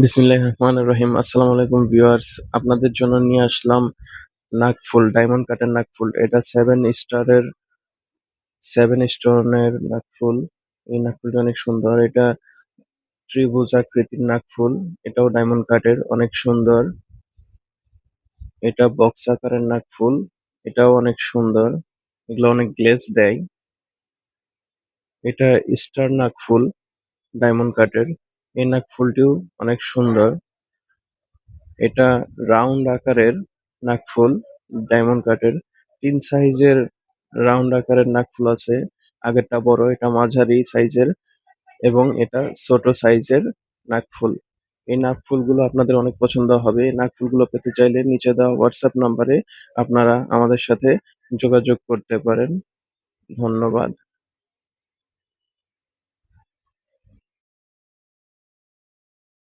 বিসমিল্লাহির রহমানির রহিম। আসসালামু আলাইকুম ভিউয়ার্স, আপনাদের জন্য নিয়ে আসলাম নাকফুল, ডায়মন্ড কাটের নাকফুল। এটা 7 স্টোনের নাকফুল। এই নাকফুলটা অনেক সুন্দর। এটা ত্রিভুজ আকৃতির নাকফুল। এটাও ডায়মন্ড কাটের, অনেক সুন্দর। এটা বক্স আকারের নাকফুল। এটাও অনেক সুন্দর। এগুলো অনেক গ্লেজ দেয়। এটা স্টার নাকফুল, ডায়মন্ড কাটের। এই নাকফুলটিও অনেক সুন্দর। এটা রাউন্ড আকারের নাকফুল, ডায়মন্ড কাটের। ৩ সাইজের রাউন্ড আকারের নাকফুল আছে। আগেরটা বড়, এটা মাঝারি সাইজের এবং এটা ছোট সাইজের নাকফুল। এই নাকফুলগুলো আপনাদের অনেক পছন্দ হবে। এই নাকফুলগুলো পেতে চাইলে নিচে দেওয়া হোয়াটসঅ্যাপ নাম্বারে আপনারা আমাদের সাথে যোগাযোগ করতে পারেন। ধন্যবাদ।